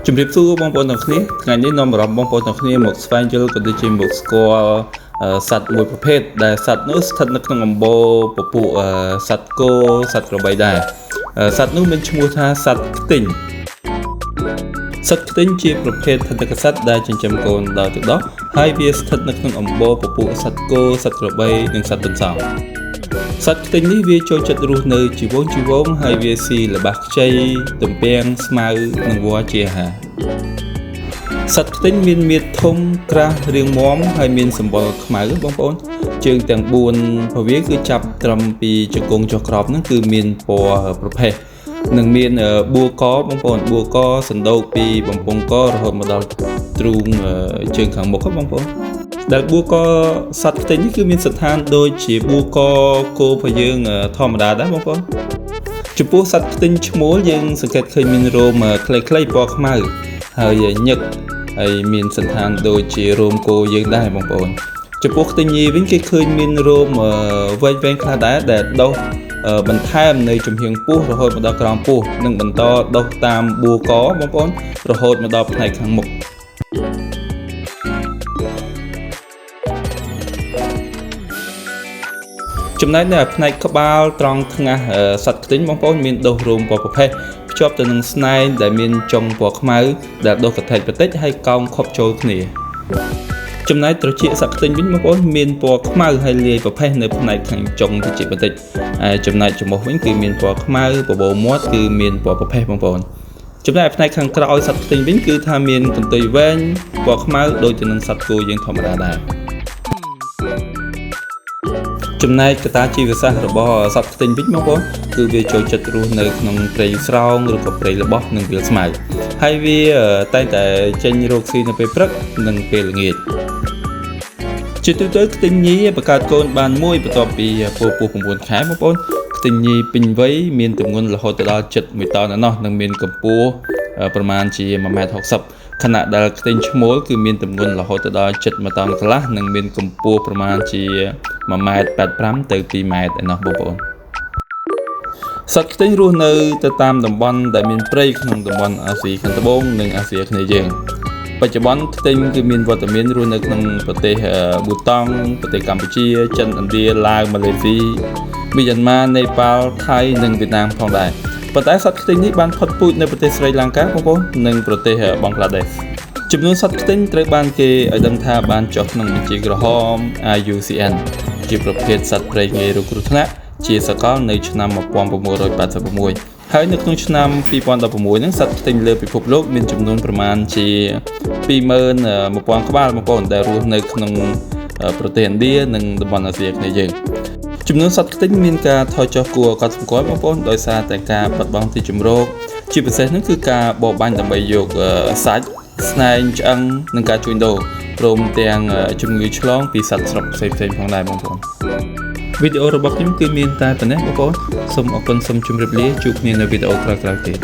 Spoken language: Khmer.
ជំរាបសួរបងប្អូនទាំងគ្នាថ្ងៃនេះនាំអារម្មណ៍បងប្អូនទាំងគ្នាមកស្វែងយល់ក៏ដូចជាមកស្គាល់សត្វមួយប្រភេទដែលសត្វនោះស្ថិតនៅក្នុងអំបូរពពួកសត្វគោសត្វក្របីដែរសត្វនោះមានឈ្មោះថាសត្វខ្ទីងសត្វខ្ទីងជាប្រភេទថនិកសត្វដែលចិញ្ចឹមកូនដោយទឹកដោះហើយវាស្ថិតនៅក្នុងអំបូរពពួកសត្វគោសត្វក្របីនិងសត្វទន្សោងសត្វខ្ទីងនេះវាចូលចិត្តរស់នៅជីវងហើយវាស៊ីល្បះខ្ចីទំពាំងស្មៅនិងវល្លិជាអាហារសត្វខ្ទីងមានមាឌធំក្រាស់រាងមាំហើយមានសម្បុរខ្មៅបងប្អូនជើងទាំង4របស់វាគឺចាប់ត្រឹមពីជង្គង់ចុះក្រោមហ្នឹងគឺមានពណ៌ប្រផេះនិងមានបួរកបងប្អូនបួរកសណ្ដូកពីបំពង់ករហូតមកដល់ទ្រូងជើងខាងមុខបងប្អូនដែលបួរកសត្វខ្ទីងនេះគឺមានស្ថានដូចជាបួរកគោរបស់យើងធម្មតាដែរបងប្អូនចំពោះសត្វខ្ទីងឈ្មោលយើងសង្កេតឃើញមានរោមខ្លីៗពណ៌ខ្មៅហើយញឹកហើយមានសន្តានដូចជារោមគោយើងដែរបងប្អូនចំពោះខ្ទីងញីវិញគេឃើញមានរោមវែងខ្លះដែរដែលដុះបន្ថែមនៅចំហៀងពោះរហូតមកដល់ក្រោមពោះនិងបន្តដុះតាមបួរកបងប្អូនរហូតមកដល់ផ្នែកខាងមុខចំណែកនៅផ្នែកក្បាលត្រង់ថ្ងាសសត្វខ្ទីងបងប្អូនមានដុះរោមពណ៌ប្រផេះភ្ជាប់ទៅនឹងស្នែងដែលមានចុងពណ៌ខ្មៅដែលដុះកថេកបន្តិចហើយកោងខប់ចូលគ្នាចំណែកត្រចៀកសត្វខ្ទីងវិញបងប្អូនមានពណ៌ខ្មៅហើយលាយប្រផេះនៅផ្នែកខាងចុងត្រចៀកបន្តិចហើយចំណែកច្រមុះវិញគឺមានពណ៌ខ្មៅបបោមាត់គឺមានពណ៌ប្រផេះបងប្អូនចំណែកផ្នែកខាងក្រោយសត្វខ្ទីងវិញគឺថាមានកន្ទុយវែងពណ៌ខ្មៅដូចទៅនឹងសត្វគោយើងធម្មតាដែរចំណែកកត្តាជីវសាស្ត្ររបស់សត្វខ្ទីងវិញបងប្អូនគឺវាចូលចិត្តរស់នៅក្នុងព្រៃស្រោងឬក៏ព្រៃល្បោះនិងវាលស្មៅហើយវាតែងតែចេញរកស៊ីនៅពេលព្រឹកនិងពេលល្ងាចជាទូទៅខ្ទីងញីបង្កើតកូនបានមួយបន្ទាប់ពីពោះ9ខែបងប្អូនខ្ទីងញីពេញវ័យមានទម្ងន់រហូតដល់ជិត1តោនណោះនិងមានកម្ពស់ប្រមាណជា 1.60 mខណៈដែលខ្ទីងឈ្មោលគឺមានទម្ងន់រហូតដល់ជិត1តោនកន្លះនិងមានកម្ពស់ប្រមាណជា1.85 mទៅ2 mឯណោះបងប្អូនសត្វខ្ទីងរស់នៅទៅតាមតំបន់ដែលមានព្រៃក្នុងតំបន់អាស៊ីខាងត្បូងនិងអាស៊ីអាគ្នេយ៍យើងបច្ចុប្បន្នខ្ទីងគឺមានវត្តមានរស់នៅក្នុងប្រទេសប៊ូតង់ប្រទេសកម្ពុជាចិនឥណ្ឌាឡាវម៉ាឡេស៊ីមីយ៉ាន់ម៉ានេប៉ាល់ថៃនិងវៀតណាមផងដែរប៉ុន្តែសត្វខ្ទីងនេះបានផុតពូជនៅប្រទេសស្រីលង្កាបងប្អូននិងប្រទេសបង់ក្លាដេសចំនួនសត្វខ្ទីងត្រូវបានគេឲ្យដឹងថាបានចុះក្នុងបញ្ជីក្រហម IUCN ជាប្រភេទសត្វព្រៃងាយរងគ្រោះថ្នាក់ជាសកលនៅឆ្នាំ1986ហើយនៅក្នុងឆ្នាំ2016ហ្នឹងសត្វខ្ទីងលើពិភពលោកមានចំនួនប្រមាណជា 21000 ក្បាលបងប្អូនដែលរស់នៅក្នុងប្រទេសឥណ្ឌានិងតំបន់អាស៊ីអាគ្នេយ៍យើងចំនួនសត្វខ្ទីងមានការថយចុះគួរឲ្យកត់សម្គាល់បងប្អូនដោយសារតែការបាត់បង់ទីជម្រកជាពិសេសនោះគឺការបរបាញ់ដើម្បីយកសាច់ស្នែងឆ្អឹងនិងការជួញដូរព្រមទាំងជំងឺឆ្លងពីសត្វស្រុកផ្សេងៗផងដែរបងប្អូនវីដេអូរបស់ខ្ញុំគឺមានតែប៉ុណ្ណេះបងប្អូនសូមអរគុណសូមជម្រាបលាជួបគ្នានៅវីដេអូក្រោយៗទៀត